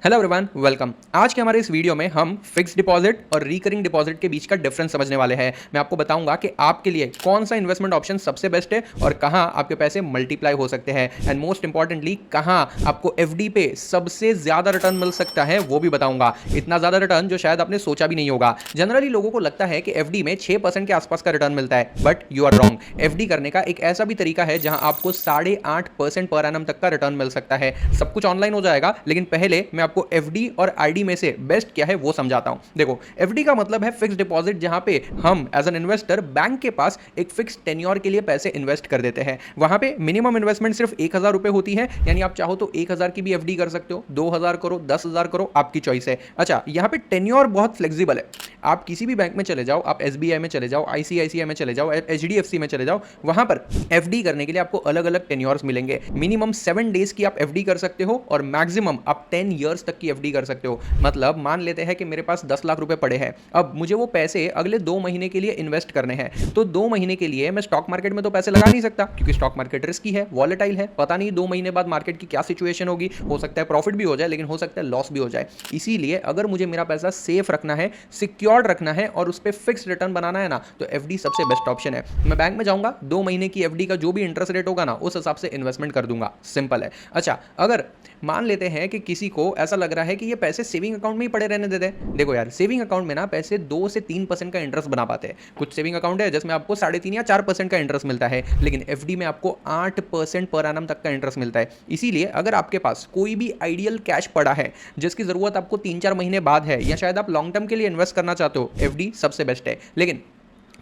Hello everyone, welcome. आज के हमारे इस वीडियो में हम फिक्स डिपॉजिट और रिकरिंग डिपॉजिट के बीच का डिफरेंस समझने वाले हैं। मैं आपको बताऊंगा कि आपके लिए कौन सा इन्वेस्टमेंट ऑप्शन सबसे बेस्ट है और कहां आपके पैसे मल्टीप्लाई हो सकते हैं, एंड मोस्ट इंपॉर्टेंटली कहां आपको एफडी पे सबसे ज्यादा रिटर्न मिल सकता है वो भी बताऊंगा। इतना ज्यादा रिटर्न जो शायद आपने सोचा भी नहीं होगा। जनरली लोगों को लगता है कि एफडी में 6% के आसपास का रिटर्न मिलता है, but you are wrong. FD करने का एक ऐसा भी तरीका है जहां आपको 8.5% पर एनम तक का रिटर्न मिल सकता है। सब कुछ ऑनलाइन हो जाएगा, लेकिन पहले मैं आपको एफडी और आईडी में से बेस्ट क्या है वो समझाता हूं। देखो, एफडी का मतलब है फिक्स डिपॉजिट, जहां पे हम एज एन इन्वेस्टर बैंक के पास एक फिक्स टेन्योर के लिए पैसे इन्वेस्ट कर देते हैं। वहां पे मिनिमम इन्वेस्टमेंट सिर्फ 1000 रुपए होती है, यानी आप चाहो तो 1000 की भी एफडी कर सकते हो, 2000 करो, 10,000 करो, आपकी चॉइस है। अच्छा, यहां पे टेन्योर बहुत फ्लेक्सिबल है। आप किसी भी बैंक में चले जाओ, आप एसबीआई में चले जाओ, आईसीआईसीआई में चले जाओ, एचडीएफसी में चले जाओ, वहां पर एफडी करने के लिए आपको अलग अलग टेन्योर्स मिलेंगे। मिनिमम 7 डेज की आप एफडी कर सकते हो और मैक्सिमम आप 10 ईयर्स तक की एफडी कर सकते हो। मतलब मान लेते हैं कि मेरे पास 10 लाख रुपए पड़े हैं, अब मुझे वो पैसे अगले 2 महीने के लिए इन्वेस्ट करने हैं। तो 2 महीने के लिए मैं स्टॉक मार्केट में तो पैसे लगा नहीं सकता, क्योंकि स्टॉक मार्केट रिस्की है, वॉलेटाइल है, पता नहीं 2 महीने बाद मार्केट की क्या सिचुएशन होगी। हो सकता है प्रॉफिट भी हो जाए, लेकिन हो सकता है लॉस भी हो जाए। इसीलिए अगर मुझे मेरा पैसा सेफ रखना है, सिक्योर्ड रखना है और उस पर फिक्स रिटर्न बनाना है ना, तो एफडी सबसे बेस्ट ऑप्शन है। मैं बैंक में जाऊंगा, 2 महीने की एफडी का जो भी इंटरेस्ट रेट होगा ना, उस हिसाब से इन्वेस्टमेंट कर दूंगा। सिंपल है। अच्छा, अगर मान लेते हैं कि किसी को ऐसा लग रहा है कि ये पैसे सेविंग अकाउंट में ही पड़े रहने देते हैं। देखो यार, सेविंग अकाउंट में ना पैसे 2 से 3% का इंटरेस्ट बना पाते हैं। कुछ सेविंग अकाउंट है जिसमें आपको 3.5 या 4% का इंटरेस्ट मिलता है, लेकिन एफडी में आपको 8% पर एनम तक का इंटरेस्ट मिलता है। इसीलिए अगर आपके पास कोई भी आइडियल कैश पड़ा है जिसकी जरूरत आपको 3-4 महीने बाद है, या शायद आप लॉन्ग टर्म के लिए इन्वेस्ट करना चाहते हो, एफडी सबसे बेस्ट है। लेकिन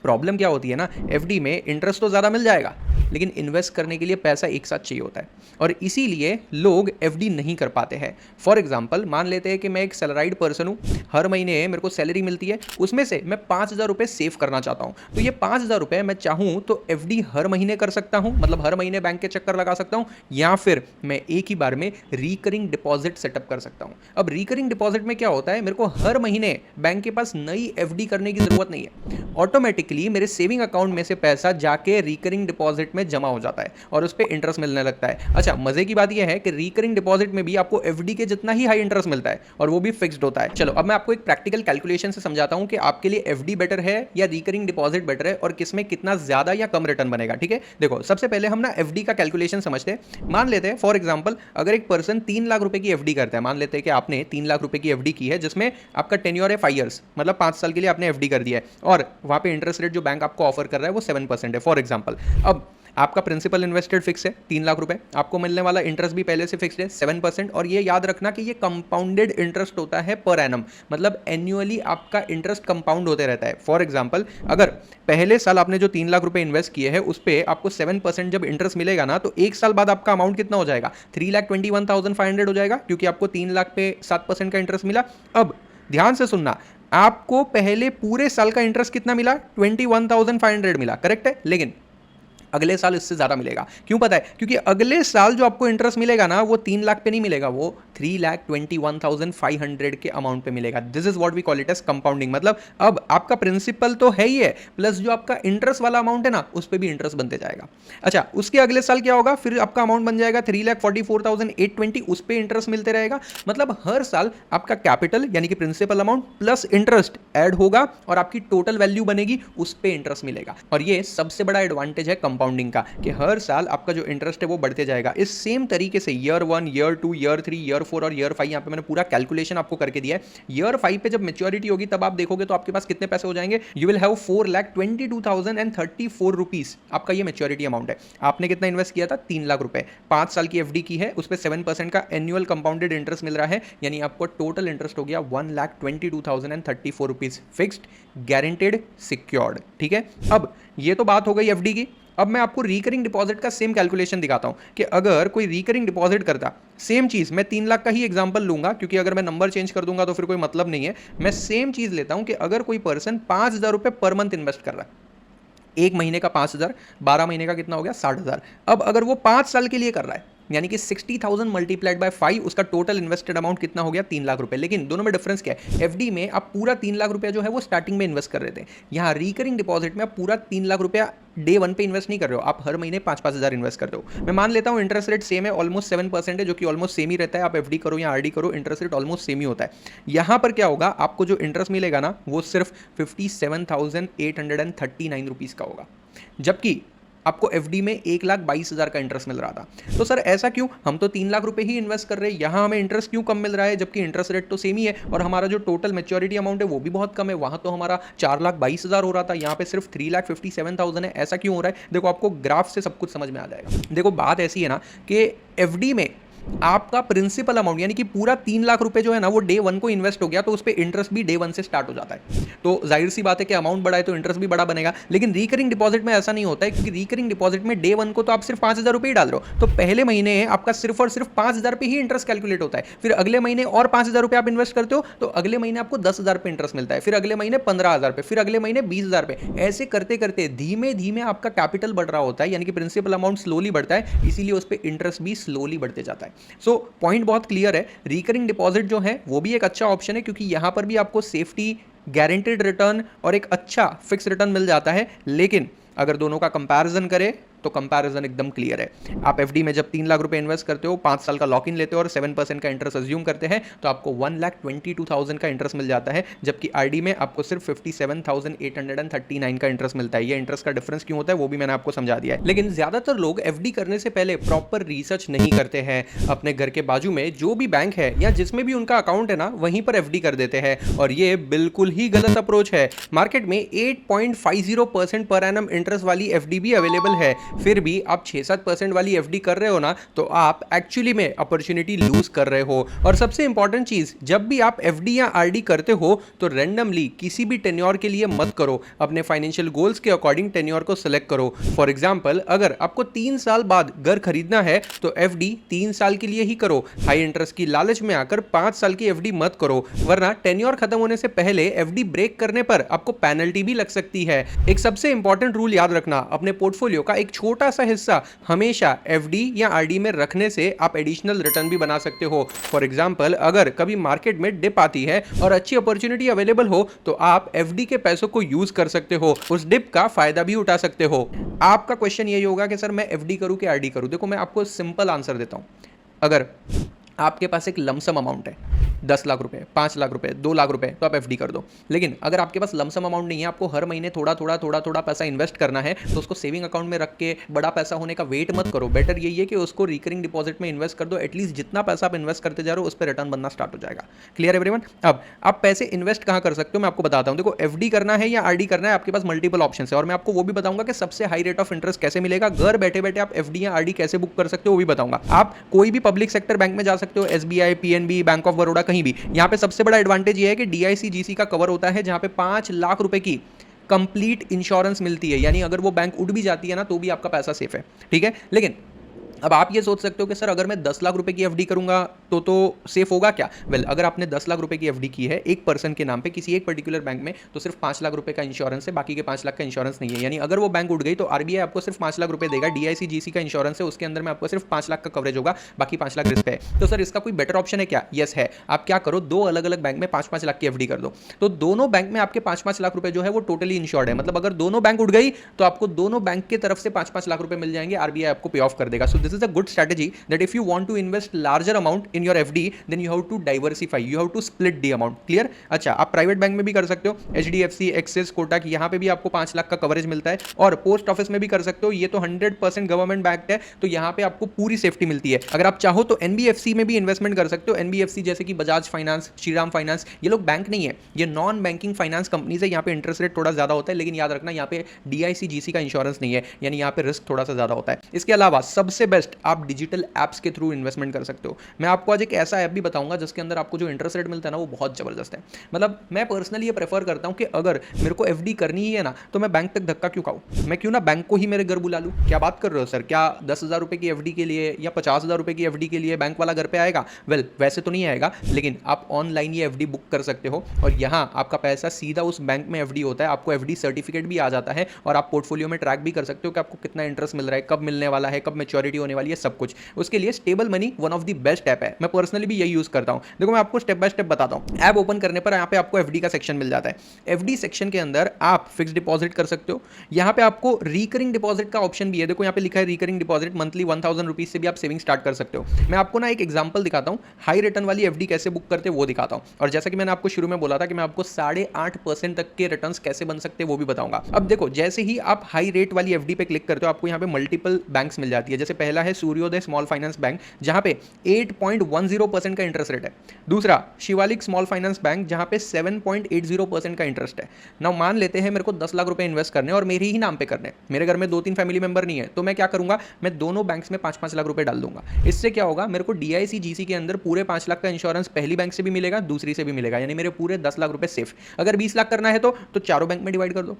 प्रॉब्लम क्या होती है ना, एफडी में इंटरेस्ट तो ज़्यादा मिल जाएगा, लेकिन इन्वेस्ट करने के लिए पैसा एक साथ चाहिए होता है, और इसीलिए लोग एफडी नहीं कर पाते हैं। फॉर एग्जांपल, मान लेते हैं कि मैं एक सैलराइड पर्सन हूँ, हर महीने मेरे को सैलरी मिलती है, उसमें से मैं 5,000 रुपये सेव करना चाहता हूँ। तो ये 5,000 रुपये मैं चाहूँ तो एफडी हर महीने कर सकता हूँ, मतलब हर महीने बैंक के चक्कर लगा सकता हूँ, या फिर मैं एक ही बार में रिकरिंग डिपॉजिट सेटअप कर सकता हूँ। अब रिकरिंग डिपॉजिट में क्या होता है, मेरे को हर महीने बैंक के पास नई एफडी करने की जरूरत नहीं है। ऑटोमेटिकली मेरे सेविंग अकाउंट में से पैसा जाके रिकरिंग डिपॉजिट में जमा हो जाता है और उस पर इंटरेस्ट मिलने लगता है। अच्छा, मजे की बात यह है कि रिकरिंग डिपॉजिट में भी आपको एफडी के जितना ही हाई इंटरेस्ट मिलता है, और वो भी फिक्स्ड होता है। चलो, अब मैं आपको एक प्रैक्टिकल कैलकुलेशन से समझाता हूं कि आपके लिए एफडी बेटर है या रिकरिंग डिपॉजिट बेटर है, और किसमें कितना ज्यादा या कम रिटर्न बनेगा। ठीक है, देखो, सबसे पहले हम ना एफडी का कैलकुलेशन समझते हैं। मान लेते हैं फॉर एग्जांपल, अगर एक पर्सन 3 लाख रुपए की एफडी करता है, मान लेते हैं कि आपने 3 लाख रुपए की एफडी की है, जिसमें आपका टेन्योर है 5 ईयर्स, मतलब 5 साल के लिए आपने एफडी कर दिया है, और वहां पे इंटरेस्ट रेट जो बैंक आपको ऑफर कर रहा है वो 7% है फॉर एग्जांपल। अब आपका प्रिंसिपल इन्वेस्टेड फिक्स है 3 लाख रुपए, आपको मिलने वाला इंटरेस्ट भी पहले से फिक्स्ड है 7%, और ये याद रखना कि ये कंपाउंडेड इंटरेस्ट होता है पर एनम, मतलब एनुअली आपका इंटरेस्ट कंपाउंड होते रहता है। फॉर एग्जांपल, अगर पहले साल आपने जो 3 लाख रुपए इन्वेस्ट किए हैं उस पर आपको 7% जब इंटरेस्ट मिलेगा ना, तो एक साल बाद आपका अमाउंट कितना हो जाएगा, 3,21,500 हो जाएगा, क्योंकि आपको 3 लाख पे 7% का इंटरेस्ट मिला। अब ध्यान से सुनना, आपको पहले पूरे साल का इंटरेस्ट कितना मिला, 21,500 मिला, करेक्ट है, लेकिन अगले साल इससे ज्यादा मिलेगा। क्यों पता है, क्योंकि अगले साल जो आपको इंटरेस्ट मिलेगा ना, वो 3 लाख पे नहीं मिलेगा, वो 3,21,500 के अमाउंट पे मिलेगा। This is what we call it as compounding. मतलब अब आपका प्रिंसिपल तो है ही है, प्लस जो आपका इंटरेस्ट वाला अमाउंट है ना, उस पर भी इंटरेस्ट बनते जाएगा। अच्छा, उसके अगले साल क्या होगा, फिर आपका अमाउंट बन जाएगा 3,44,820, उस पर इंटरेस्ट मिलते रहेगा। मतलब हर साल आपका कैपिटल यानी कि principal amount plus interest add होगा, और आपकी टोटल वैल्यू बनेगी, उस पर इंटरेस्ट मिलेगा। और ये सबसे बड़ा एडवांटेज है कंपाउंडिंग का, कि हर साल आपका जो इंटरेस्ट है वो बढ़ते जाएगा। इस सेम तरीके से ईयर 1, ईयर 2, ईयर 3, ईयर 4 और ईयर 5, यहां पे मैंने पूरा कैलकुलेशन आपको करके दिया है। ईयर 5 पे जब मैच्योरिटी होगी तब आप देखोगे तो आपके पास कितने पैसे हो जाएंगे, यू विल हैव 4,22,034 रुपीस, आपका ये मैच्योरिटी अमाउंट है। आपने कितना इन्वेस्ट किया था, 3 लाख रुपए, 5 साल की एफडी की है, उस पर 7% का एनुअल कंपाउंडेड इंटरेस्ट मिल रहा है, यानी आपको टोटल इंटरेस्ट हो गया 1,22,034 रुपीज, फिक्स्ड, गारंटेड, सिक्योर्ड। ठीक है, अब ये तो बात हो गई एफडी की। अब मैं आपको रिकरिंग डिपॉजिट का सेम कैलकुलेशन दिखाता हूं कि अगर कोई रिकरिंग डिपॉजिट करता, सेम चीज, मैं 3 लाख का ही एग्जांपल लूंगा, क्योंकि अगर मैं नंबर चेंज कर दूंगा तो फिर कोई मतलब नहीं है। मैं सेम चीज लेता हूं कि अगर कोई पर्सन 5,000 रुपए पर मंथ इन्वेस्ट कर रहा है, एक महीने का 5,000, 12 महीने का कितना हो गया, 60,000। अब अगर वो 5 साल के लिए कर रहा है, यानी कि 60,000 मल्टीप्लाइड बाय 5, उसका टोटल इन्वेस्टेड अमाउंट कितना हो गया? 3 लाख रुपए। लेकिन दोनों में डिफरेंस क्या है? एफडी में आप पूरा 3 लाख रुपया जो है वो स्टार्टिंग में इन्वेस्ट कर रहे थे, यहाँ रिकरिंग डिपॉजिट में आप पूरा 3 लाख रुपया डे वन पे इन्वेस्ट नहीं कर रहे हो, आप हर महीने 5-5 हज़ार इन्वेस्ट करते हो। मैं मान लेता हूँ इंटरेस्ट रेट सेम है, ऑलमोस्ट 7% है, जो कि ऑलमोस्ट सेम ही रहता है। आप एफडी करो या आरडी करो, इंटरेस्ट रेट ऑलमोस्ट सेम ही होता है। यहाँ पर क्या होगा, आपको जो इंटरेस्ट मिलेगा ना वो सिर्फ 57,839 रुपीज़ का होगा, जबकि आपको एफडी में 1,22,000 का इंटरेस्ट मिल रहा था। तो सर ऐसा क्यों? हम तो 3 लाख रुपए ही इन्वेस्ट कर रहे हैं, यहाँ हमें इंटरेस्ट क्यों कम मिल रहा है, जबकि इंटरेस्ट रेट तो सेम ही है और हमारा जो टोटल मैच्योरिटी अमाउंट है वो भी बहुत कम है। वहाँ तो हमारा 4,22,000 हो रहा था, यहाँ पे सिर्फ 3,57,000 है। ऐसा क्यों हो रहा है? देखो, आपको ग्राफ से सब कुछ समझ में आ जाएगा। देखो, बात ऐसी है ना कि एफडी में आपका प्रिंसिपल अमाउंट यानी कि पूरा 3 लाख रुपए जो है ना वो डे वन को इन्वेस्ट हो गया, तो उस पर इंटरेस्ट भी डे वन से स्टार्ट हो जाता है। तो जाहिर सी बात है कि अमाउंट बड़ा है तो इंटरेस्ट भी बड़ा बनेगा। लेकिन रिकरिंग डिपॉजिट में ऐसा नहीं होता है, क्योंकि रिकरिंग डिपॉजिट में डे वन को तो आप सिर्फ 5,000 रुपये ही डाल रहे हो, तो पहले महीने आपका सिर्फ और सिर्फ 5,000 पे ही इंटरेस्ट कैलकुलेट होता है। फिर अगले महीने और 5,000 रुपये आप इन्वेस्ट करते हो तो अगले महीने आपको 10,000 पे इंटरेस्ट मिलता है, फिर अगले महीने 15,000 पे, फिर अगले महीने 20,000 पे। ऐसे करते करते धीमे धीमे आपका कैपिटल बढ़ रहा होता है, यानी कि प्रिंसिपल अमाउंट स्लोली बढ़ता है, इसीलिए उस पर इंटरेस्ट भी स्लोली बढ़ते जाता है। सो पॉइंट बहुत क्लियर है। रिकरिंग डिपॉजिट जो है वो भी एक अच्छा ऑप्शन है, क्योंकि यहां पर भी आपको सेफ्टी, गारंटेड रिटर्न और एक अच्छा फिक्स रिटर्न मिल जाता है। लेकिन अगर दोनों का कंपैरिजन करें तो कंपैरिजन एकदम क्लियर है। आप एफडी में जब 3 लाख रुपए इन्वेस्ट करते हो, 5 साल का लॉक इन लेते हो और 7% का इंटरेस्ट अज्यूम करते हैं, तो आपको 1,22,000 का इंटरेस्ट मिल जाता है, जबकि आरडी में आपको सिर्फ 57,839 का इंटरेस्ट मिलता है। ये इंटरेस्ट का डिफरेंस क्यों होता है वो भी मैंने आपको समझा दिया है। लेकिन ज्यादातर लोग एफडी करने से पहले प्रॉपर रिसर्च नहीं करते हैं। अपने घर के बाजू में जो भी बैंक है या जिसमें भी उनका अकाउंट है ना, वहीं पर एफडी कर देते हैं, और ये बिल्कुल ही गलत अप्रोच है। मार्केट में 8.50% पर एनम इंटरेस्ट वाली एफडी भी अवेलेबल है, फिर भी आप 6-7% वाली एफडी कर रहे हो ना, तो आप एक्चुअली में अपॉर्चुनिटी लूज कर रहे हो। और सबसे इंपॉर्टेंट चीज, जब भी आप एफडी या आरडी करते हो तो रैंडमली किसी भी टेन्योर के लिए मत करो, अपने फाइनेंशियल गोल्स के अकॉर्डिंग टेन्योर को सिलेक्ट करो। फॉर एग्जांपल, अगर आपको 3 साल बाद घर खरीदना है तो एफडी 3 साल के लिए ही करो। हाई इंटरेस्ट की लालच में आकर 5 साल की एफडी मत करो, वरना टेन्योर खत्म होने से पहले एफडी ब्रेक करने पर आपको पेनल्टी भी लग सकती है। एक सबसे इंपॉर्टेंट रूल याद रखना, अपने पोर्टफोलियो का एक छोटा सा हिस्सा हमेशा एफडी या आरडी में रखने से आप एडिशनल रिटर्न भी बना सकते हो। फॉर एग्जांपल, अगर कभी मार्केट में डिप आती है और अच्छी अपॉर्चुनिटी अवेलेबल हो तो आप एफडी के पैसों को यूज कर सकते हो, उस डिप का फायदा भी उठा सकते हो। आपका क्वेश्चन यही होगा कि सर मैं एफडी करूं कि आरडी करूं? देखो, मैं आपको सिंपल आंसर देता हूं। अगर आपके पास एक लमसम अमाउंट है, 10 लाख रुपए, 5 लाख रुपए, 2 लाख रुपए, तो आप एफडी कर दो। लेकिन अगर आपके पास लमसम अमाउंट नहीं है, आपको हर महीने थोड़ा थोड़ा पैसा इन्वेस्ट करना है, तो उसको सेविंग अकाउंट में रख के बड़ा पैसा होने का वेट मत करो। बेटर यही है कि उसको रिकरिंग डिपॉजिट में इन्वेस्ट कर दो। एटलीस्ट जितना पैसा आप इन्वेस्ट करते जा रहे हो उस पर रिटर्न बनना स्टार्ट हो जाएगा। Clear everyone? अब आप पैसे इन्वेस्ट कहां कर सकते हो मैं आपको बताता हूं। देखो, एफडी करना है या आरडी करना है, आपके पास मल्टीपल ऑप्शन है, और मैं आपको वो भी बताऊंगा कि सबसे हाई रेट ऑफ इंटरेस्ट कैसे मिलेगा। घर बैठे बैठे आप एफडी या आरडी कैसे बुक कर सकते हो वो भी बताऊंगा। आप कोई भी पब्लिक सेक्टर बैंक में जा सकते हो, SBI, PNB, bank of Baroda, कहीं भी। यहां पे सबसे बड़ा एडवांटेज ये है कि डीआईसी-जीसी का कवर होता है, जहां पे 5 लाख रुपए की कंप्लीट इंश्योरेंस मिलती है, यानी अगर वो बैंक उड़ भी जाती है ना तो भी आपका पैसा सेफ है। ठीक है? लेकिन अब आप ये सोच सकते हो कि सर अगर मैं 10 लाख रुपए की एफडी करूंगा तो सेफ होगा क्या? वेल, अगर आपने 10 लाख रुपए की एफडी की है एक पर्सन के नाम पे किसी एक पर्टिकुलर बैंक में, तो सिर्फ 5 लाख रुपए का इंश्योरेंस है, बाकी के 5 लाख का इंश्योरेंस नहीं है। यानी अगर वो बैंक उड़ गई तो आरबीआई आपको सिर्फ 5 लाख रुपए देगा। डीआईसी-जीसी का इंश्योरेंस है, उसके अंदर में आपको सिर्फ 5 लाख का कवरेज होगा, बाकी 5 लाख रिस्क है। तो सर इसका कोई बेटर ऑप्शन है क्या? यस है। आप क्या करो, 2 अलग अलग बैंक में 5-5 लाख की एफडी कर दो, तो दोनों बैंक में आपके 5-5 लाख रुपए जो है वो टोटली इंश्योर्ड है। मतलब अगर दोनों बैंक उड़ गई तो आपको दोनों बैंक की तरफ से 5-5 लाख रुपए मिल जाएंगे, आरबीआई आपको पे ऑफ कर देगा। So this is a good strategy that if you want to invest larger amount in your FD, then you have to diversify, you have to split the amount. Clear? अच्छा, आप private bank में भी कर सकते हो, HDFC, axis, Kotak, यहाँ पे भी आपको 5 लाख का कवरेज मिलता है, और पोस्ट ऑफिस में भी कर सकते हो। ये तो 100% गवर्नमेंट बैक्ड है, तो यहाँ पे आपको पूरी सेफ्टी मिलती है। अगर आप चाहो तो NBFC में भी इन्वेस्टमेंट कर सकते हो। NBFC जैसे कि बजाज फाइनेंस, श्रीराम फाइनेंस, ये लोग बैंक नहीं है, ये नॉन बैंकिंग फाइनेंस कंपनीज है। यहाँ पे इंटरेस्ट रेट थोड़ा ज्यादा होता है, लेकिन याद रखना यहाँ पे DIC-GC का इंश्योरेंस नहीं है, यानी यहाँ पे रिस्क थोड़ा सा ज्यादा होता है। इसके अलावा सबसे बेस्ट आप डिजिटल एप्स के थ्रू इन्वेस्टमेंट कर सकते हो। मैं आपको आपको आज एक ऐसा ऐप भी बताऊंगा जिसके अंदर आपको जो इंटरेस्ट रेट मिलता है ना वो बहुत ज़बरदस्त है। मतलब मैं पर्सनली ये प्रेफर करता हूँ कि अगर मेरे को एफडी करनी ही है ना तो मैं बैंक तक धक्का क्यों खाऊं, मैं क्यों ना बैंक को ही मेरे घर बुला लूँ। क्या बात कर रहे हो सर, क्या 10,000 रुपये की एफडी के लिए या 50,000 रुपये की एफडी के लिए बैंक वाला घर पे आएगा? वेल वैसे तो नहीं आएगा, लेकिन आप ऑनलाइन ये एफडी बुक कर सकते हो और यहाँ आपका पैसा सीधा उस बैंक में एफडी होता है, आपको एफडी सर्टिफिकेट भी आ जाता है और आप पोर्टफोलियो में ट्रैक भी कर सकते हो कि आपको कितना इंटरेस्ट मिल रहा है, कब मिलने वाला है, कब मैच्योरिटी होने वाली है, सब कुछ। उसके लिए stable money one of the best app है, मैं पर्सनली भी यही यूज करता हूं। देखो मैं आपको स्टेप बाय स्टेप बताता हूं। ऐप ओपन करने पर यहाँ पे आपको एफडी का सेक्शन मिल जाता है। एफडी सेक्शन के अंदर आप फिक्स डिपॉजिट कर सकते हो। यहाँ पे आपको रिकरिंग डिपॉजिट का ऑप्शन भी है। देखो यहाँ पे लिखा है रिकरिंग डिपॉजिट, मंथली 1000 रुपीज से भी आप सेविंग स्टार्ट कर सकते हो। मैं आपको ना एक एग्जांपल दिखाता हूँ, हाई रिटर्न वाली एफडी कैसे बुक करते हैं वो दिखाता हूँ। और जैसा कि मैंने आपको शुरू में बोला था कि मैं आपको 8.5% तक के रिटर्न्स कैसे बन सकते हैं वो भी बताऊंगा। अब देखो जैसे ही आप हाई रेट वाली एफडी पे क्लिक करते हो आपको यहाँ पे मल्टीपल बैंक्स मिल जाती है। जैसे पहला है सूर्योदय स्मॉल फाइनेंस बैंक जहां पे 8.10% का इंटरेस्ट रेट है। दूसरा शिवालिक स्मॉल फाइनेंस बैंक जहां पे 7.80% का इंटरेस्ट है। ना मान लेते हैं मेरे को 10 लाख रुपए इन्वेस्ट करने और मेरे ही नाम पे करने, मेरे घर में 2-3 फैमिली मेंबर नहीं है, तो मैं क्या करूंगा, मैं दोनों बैंक्स में 5-5 लाख रुपए डाल दूंगा। इससे क्या होगा, मेरे को डीआईसी जीसी के अंदर पूरे 5 लाख का इंश्योरेंस पहली बैंक से भी मिलेगा, दूसरी से भी मिलेगा, यानी मेरे पूरे 10 लाख रुपए सेफ। अगर 20 लाख करना है तो चारों बैंक में डिवाइड कर दो,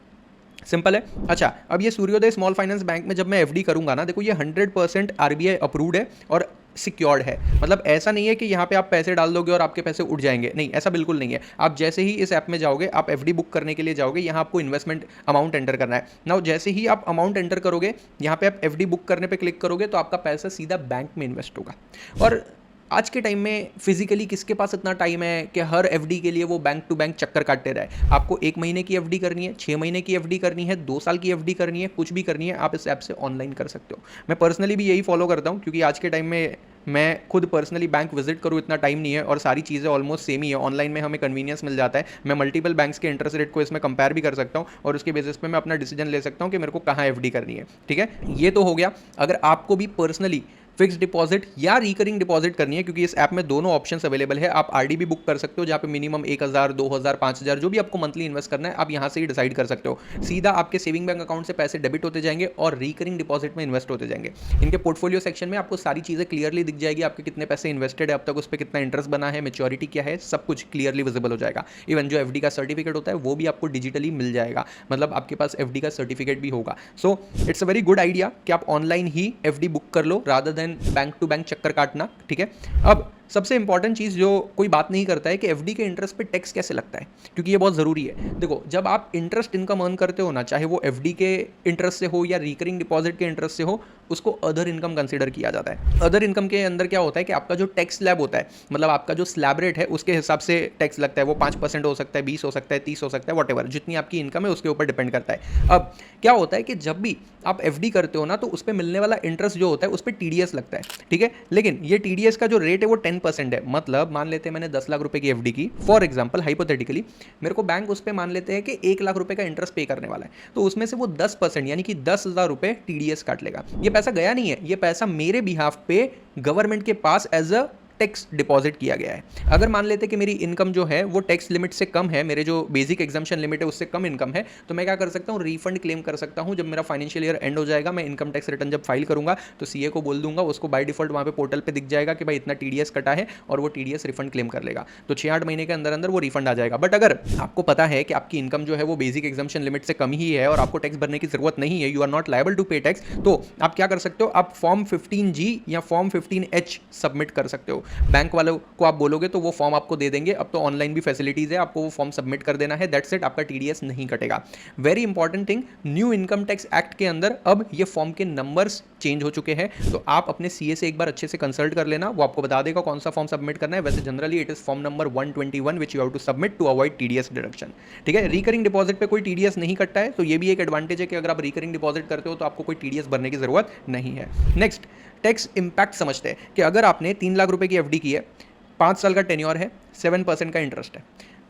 सिंपल है। अच्छा अब ये सूर्योदय स्मॉल फाइनेंस बैंक में जब मैं एफडी करूंगा ना, देखो ये 100% आरबीआई अप्रूव्ड है और सिक्योर्ड है। मतलब ऐसा नहीं है कि यहाँ पे आप पैसे डाल दोगे और आपके पैसे उड़ जाएंगे, नहीं ऐसा बिल्कुल नहीं है। आप जैसे ही इस ऐप में जाओगे, आप एफडी बुक करने के लिए जाओगे, यहाँ आपको इन्वेस्टमेंट अमाउंट एंटर करना है ना। जैसे ही आप अमाउंट एंटर करोगे, यहाँ पे आप एफडी बुक करने पे क्लिक करोगे तो आपका पैसा सीधा बैंक में इन्वेस्ट होगा। और आज के टाइम में फिजिकली किसके पास इतना टाइम है कि हर एफडी के लिए वो बैंक टू बैंक चक्कर काटते रहे। आपको 1 महीने की एफडी करनी है, 6 महीने की एफडी करनी है, 2 साल की एफडी करनी है, कुछ भी करनी है, आप इस ऐप से ऑनलाइन कर सकते हो। मैं पर्सनली भी यही फॉलो करता हूँ क्योंकि आज के टाइम में मैं खुद पर्सनली बैंक विजिट करूँ इतना टाइम नहीं है और सारी चीज़ें ऑलमोस्ट सेम ही है। ऑनलाइन में हमें कन्वीनियंस मिल जाता है, मैं मल्टीपल बैंक्स के इंटरेस्ट रेट को इसमें कंपेयर भी कर सकता हूँ और उसके बेसिस पे मैं अपना डिसीजन ले सकता हूँ कि मेरे को कहाँ एफडी करनी है। ठीक है, ये तो हो गया। अगर आपको भी पर्सनली फिक्स डिपॉजिट या रिकरिंग डिपॉजिट करनी है, क्योंकि इस ऐप में दोनों ऑप्शंस अवेलेबल है। आप आरडी भी बुक कर सकते हो जहाँ पे मिनिमम 1000, 2000, 5000 जो भी आपको मंथली इन्वेस्ट करना है आप यहाँ से ही डिसाइड कर सकते हो। सीधा आपके सेविंग बैंक अकाउंट से पैसे डेबिट होते जाएंगे और रिकरिंग डिपॉजिट में इन्वेस्ट होते जाएंगे। इनके पोर्टफोलियो सेक्शन में आपको सारी चीज़ें क्लियरली दिख जाएगी, आपके कितने पैसे इन्वेस्टेड है अब तक, उस पर कितना इंटरेस्ट बना है, मेच्योरिटी क्या है, सब कुछ क्लियरली विजिबल हो जाएगा। इवन जो एफडी का सर्टिफिकेट होता है वो भी आपको डिजिटली मिल जाएगा, मतलब आपके पास एफडी का सर्टिफिकेट भी होगा। So it's a very good idea कि आप ऑनलाइन ही एफडी बुक कर लो rather than bank to bank चक्कर काटना। ठीक है, अब सबसे इंपॉर्टेंट चीज जो कोई बात नहीं करता है कि एफडी के इंटरेस्ट पे टैक्स कैसे लगता है, क्योंकि ये बहुत जरूरी है। देखो जब आप इंटरेस्ट इनकम अर्न करते हो ना, चाहे वो एफडी के इंटरेस्ट से हो या रिकरिंग डिपॉजिट के इंटरेस्ट से हो, उसको अदर इनकम कंसीडर किया जाता है। अदर इनकम के अंदर क्या होता है कि आपका जो टैक्स स्लैब होता है, मतलब आपका जो स्लैब रेट है उसके हिसाब से टैक्स लगता है। वो 5% हो सकता है, 20 हो सकता है, 30 हो सकता है, वॉटेवर जितनी आपकी इनकम है उसके ऊपर डिपेंड करता है। अब क्या होता है कि जब भी आप एफडी करते हो ना तो उस पर मिलने वाला इंटरेस्ट जो होता है उस पर टीडीएस लगता है। ठीक है, लेकिन ये टीडीएस का जो रेट है वो 10% है। मतलब मान लेते हैं मैंने 10 लाख रुपए की एफडी की, फॉर एग्जांपल हाइपोथेटिकली, मेरे को बैंक उस पर मान लेते हैं कि 1 लाख रुपए का इंटरेस्ट पे करने वाला है, तो उसमें से वो 10% यानी कि 10,000 रुपए टीडीएस काट लेगा। ये पैसा गया नहीं है, ये पैसा मेरे बिहाफ पे गवर्नमेंट के पास एज अ टैक्स डिपॉजिट किया गया है। अगर मान लेते कि मेरी इनकम जो है वो टैक्स लिमिट से कम है, मेरे जो बेसिक एग्जाम्पशन लिमिट है उससे कम इनकम है, तो मैं क्या कर सकता हूँ, रिफंड क्लेम कर सकता हूँ। जब मेरा फाइनेंशियल ईयर एंड हो जाएगा, मैं इनकम टैक्स रिटर्न जब फाइल करूंगा तो सीए को बोल दूंगा, उसको बाय डिफॉल्ट वहाँ पे पोर्टल पे दिख जाएगा कि भाई इतना टीडीएस कटा है और वो टीडीएस रिफंड क्लेम कर लेगा। तो 6-8 महीने के अंदर अंदर वो रिफंड आ जाएगा। बट अगर आपको पता है कि आपकी इनकम जो है वो बेसिक एग्जाम्पशन लिमिट से कम ही है और आपको टैक्स भरने की जरूरत नहीं है, you are not liable to pay tax, तो आप क्या कर सकते हो, आप फॉर्म 15G या फॉर्म 15H सबमिट कर सकते हो। बैंक वालों को आप बोलोगे तो वो फॉर्म आपको दे देंगे। अब तो ऑनलाइन भी फैसिलिटीज है, आपको वो फॉर्म सबमिट कर देना है, दैट्स इट, आपका टीडीएस नहीं कटेगा। Very important thing, new income tax act के अंदर अब ये फॉर्म के नंबर्स चेंज हो चुके हैं, तो आप अपने सीए से एक बार अच्छे से कंसल्ट कर लेना, वो आपको बता देगा कौन सा फॉर्म सबमिट करना है। वैसे generally it is form number 121 which you have to submit to avoid TDS deduction. ठीक है, रिकरिंग डिपॉजिट पे कोई टीडीएस नहीं कटता है, तो ये भी एक एडवांटेज है कि अगर आप रिकरिंग डिपॉजिट करते हो तो आपको कोई टीडीएस भरने की जरूरत नहीं है। नेक्स्ट, टैक्स इंपैक्ट समझते हैं कि अगर आपने 3 लाख रुपए की एफडी की है, 5 साल का टेन्योर है, 7% का इंटरेस्ट है,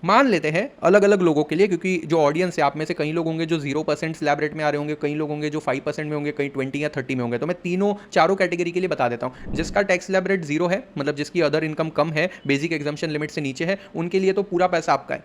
मान लेते हैं अलग अलग लोगों के लिए, क्योंकि जो ऑडियंस है आप में से कई लोग होंगे जो 0% स्लैब रेट में आ रहे होंगे, कई लोग होंगे जो 5% में होंगे, कई 20 या 30 में होंगे, तो मैं चारों कैटेगरी के लिए बता देता हूं। जिसका टैक्स स्लैब रेट 0 है, मतलब जिसकी अदर इनकम कम है, बेसिक एग्जाम्पशन लिमिट से नीचे है, उनके लिए तो पूरा पैसा आपका है,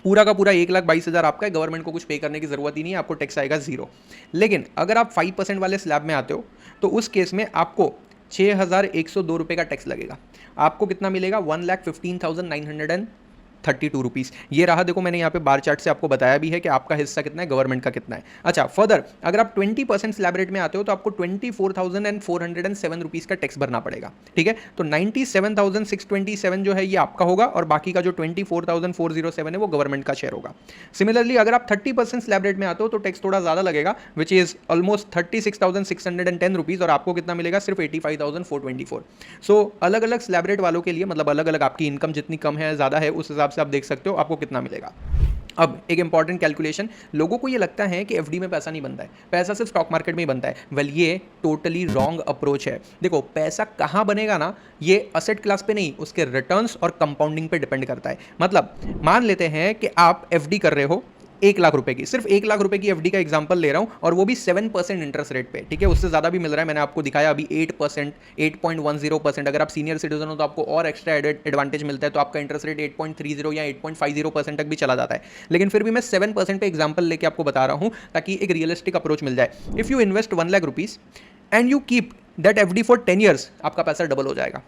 पूरा का पूरा 1,22,000 आपका है, गवर्नमेंट को कुछ पे करने की जरूरत ही नहीं है, आपको टैक्स आएगा 0। लेकिन अगर आप 5% वाले स्लैब में आते हो तो उस केस में आपको 6,102 रुपये का टैक्स लगेगा। आपको कितना मिलेगा? 1,15,932 रुपीज़। ये रहा, देखो मैंने यहाँ पे बार चार्ट से आपको बताया भी है कि आपका हिस्सा कितना है, गवर्नमेंट का कितना है। अच्छा, फर्दर अगर आप 20% स्लैब रेट में आते हो तो आपको 24,407 रुपीज़ का टैक्स भरना पड़ेगा। ठीक है, तो 97,627 जो है ये आपका होगा और बाकी का जो 24,407 है वो गवर्नमेंट का शेयर होगा। सिमिलरली अगर आप 30% स्लैब रेट में आते हो तो टैक्स थोड़ा ज़्यादा लगेगा, विच इज़ ऑलमोस्ट 36,610 रुपीज़, और आपको कितना मिलेगा? सिर्फ 85,424। सो अलग अलग स्लैब रेट वालों के लिए, मतलब अलग अलग आपकी इनकम जितनी कम है ज़्यादा है, उस हिसाब से आप देख सकते हो आपको कितना मिलेगा। अब एक इंपॉर्टेंट कैलकुलेशन, लोगों को ये लगता है कि एफडी में पैसा नहीं बनता है, पैसा सिर्फ स्टॉक मार्केट में ही बनता है। वेल, ये टोटली रॉन्ग अप्रोच है। देखो, पैसा कहाँ बनेगा ना, ये असेट क्लास पे नहीं, उसके रिटर्न्स और कंपाउंडिंग पे डिपेंड करता है। मतलब मान लेते हैं कि आप एफडी कर रहे हो 1,00,000 रुपए की, सिर्फ 1,00,000 रुपए की एफडी का एग्जांपल ले रहा हूं, और वो भी 7% इंटरेस्ट रेट पे। ठीक है, उससे ज़्यादा भी मिल रहा है, मैंने आपको दिखाया अभी 8%, 8.10%। अगर आप सीनियर सिटीजन हो तो आपको और एक्स्ट्रा एडवांटेज मिलता है, तो आपका इंटरेस्ट रेट 8.30 या 8.50% तक भी चला जाता है। लेकिन फिर भी मैं 7% पे एग्जाम्पल लेके आपको बता रहा हूँ ताकि एक रियलिस्टिक अप्रोच मिल जाए। If you invest 1,00,000 rupees and you keep that FD for 10 years, आपका पैसा डबल हो जाएगा।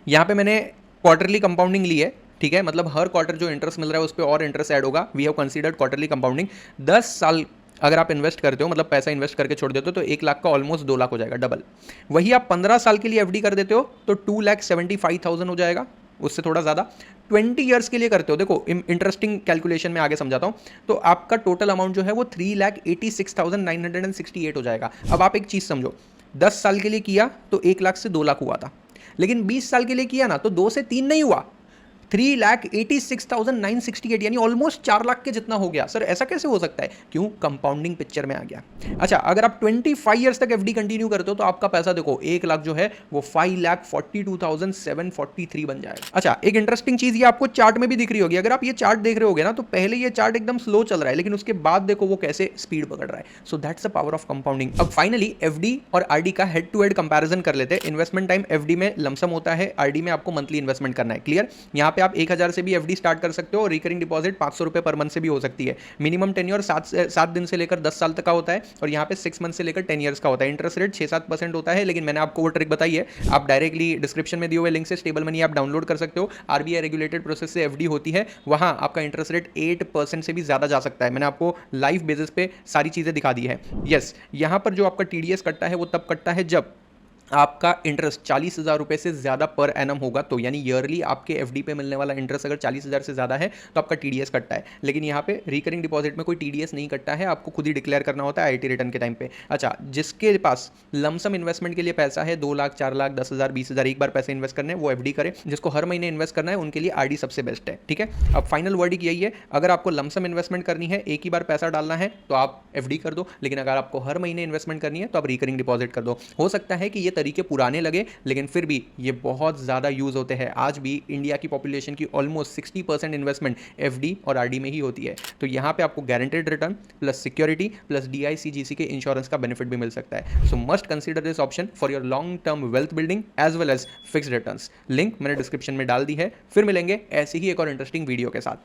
यहाँ पे मैंने क्वार्टरली कंपाउंडिंग ली है। ठीक है, मतलब हर क्वार्टर जो इंटरेस्ट मिल रहा है उस पर और इंटरेस्ट ऐड होगा। We have considered quarterly compounding. 10 साल अगर आप इन्वेस्ट करते हो, मतलब पैसा इन्वेस्ट करके छोड़ देते हो, तो 1,00,000 का ऑलमोस्ट 2,00,000 हो जाएगा, डबल। वही आप 15 साल के लिए एफडी कर देते हो तो 2,75,000 हो जाएगा, उससे थोड़ा ज़्यादा। 20 ईयर्स के लिए करते हो, देखो इंटरेस्टिंग कैलकुलेशन में आगे समझाता हूँ, तो आपका टोटल अमाउंट जो है वो 3,86,968 हो जाएगा। अब आप एक चीज़ समझो, 10 साल के लिए किया तो 1,00,000 से 2,00,000 हुआ था, लेकिन 20 साल के लिए किया ना तो 2 से 3 नहीं हुआ, 3,86,968, यानी ऑलमोस्ट 4,00,000 के जितना हो गया। सर ऐसा कैसे हो सकता है? क्यों? कंपाउंडिंग पिक्चर में आ गया। अच्छा, अगर आप 25 ईयर्स तक एफडी कंटिन्यू करते हो तो आपका पैसा देखो 1,00,000 जो है वो 5,42,743 बन जाएगा। अच्छा, एक इंटरेस्टिंग चीज ये आपको चार्ट में भी दिख रही होगी। अगर आप ये चार्ट देख रहे होगे ना, तो पहले ये चार्ट एकदम स्लो चल रहा है, लेकिन उसके बाद देखो वो कैसे स्पीड पकड़ रहा है। So that's the power of compounding. अब फाइनली एफडी और आरडी का हेड टू हेड कंपैरिजन कर लेते हैं। इन्वेस्टमेंट टाइम एफडी में लमसम होता है, आरडी में आपको मंथली इन्वेस्टमेंट करना है। क्लियर? यहाँ पे आप 1,000 से भी एफडी स्टार्ट कर सकते हो और रिकरिंग डिपॉजिट 500 रुपए पर मंथ से भी हो सकती है। मिनिमम टेन्योर 7 दिन से लेकर 10 साल तक का होता है, और यहाँ पे 6 मंथ से लेकर 10 ईयर्स का होता है। इंटरेस्ट रेट 6-7% होता है, लेकिन मैंने आपको वो ट्रिक बताई है, आप डायरेक्टली डिस्क्रिप्शन में दिए हुए लिंक से स्टेबल मनी आप डाउनलोड कर सकते हो। आरबीआई रेगुलेटेड प्रोसेस से एफडी होती है, वहां आपका इंटरेस्ट रेट 8% से भी ज्यादा जा सकता है। मैंने आपको लाइव बेसिस पे सारी चीजें दिखा दी है। यस, यहां पर जो आपका टीडीएस कटता है वो तब कटता है जब आपका इंटरेस्ट 40,000 रुपए से ज्यादा पर एनम होगा, तो यानी ईयरली आपके एफडी पे मिलने वाला इंटरेस्ट अगर 40,000 से ज्यादा है तो आपका टीडीएस कटता है। लेकिन यहाँ पे रिकरिंग डिपॉजिट में कोई टीडीएस नहीं कटता है, आपको खुद ही डिक्लेयर करना होता है आईटी रिटर्न के टाइम पे। अच्छा, जिसके पास लमसम इन्वेस्टमेंट के लिए पैसा है 2,00,000, 4,00,000, 10,000, 20,000 एक बार पैसे इन्वेस्ट करने, वो एफडी करे। जिसको हर महीने इन्वेस्ट करना है उनके लिए आरडी सबसे बेस्ट है। ठीक है, अब फाइनल वर्डिक यही है, अगर आपको लमसम इन्वेस्टमेंट करनी है, एक ही बार पैसा डालना है, तो आप एफडी कर दो। लेकिन अगर आपको हर महीने इन्वेस्टमेंट करनी है तो आप रिकरिंग डिपॉजिट कर दो। हो सकता है कि ये तरीके पुराने लगे, लेकिन फिर भी ये बहुत ज़्यादा यूज़ होते हैं। आज भी इंडिया की पॉपुलेशन की ऑलमोस्ट 60% इन्वेस्टमेंट एफडी और आरडी में ही होती है। तो यहाँ पे आपको guaranteed return plus security plus DICGC के इंश्योरेंस का बेनिफिट भी मिल सकता है। So must consider this option for your long term wealth building as well as fixed returns. Link मैंने डिस्क्रिप्शन में डाल दी है। फिर मिलेंगे ऐसी ही एक और इंटरेस्टिंग वीडियो के साथ।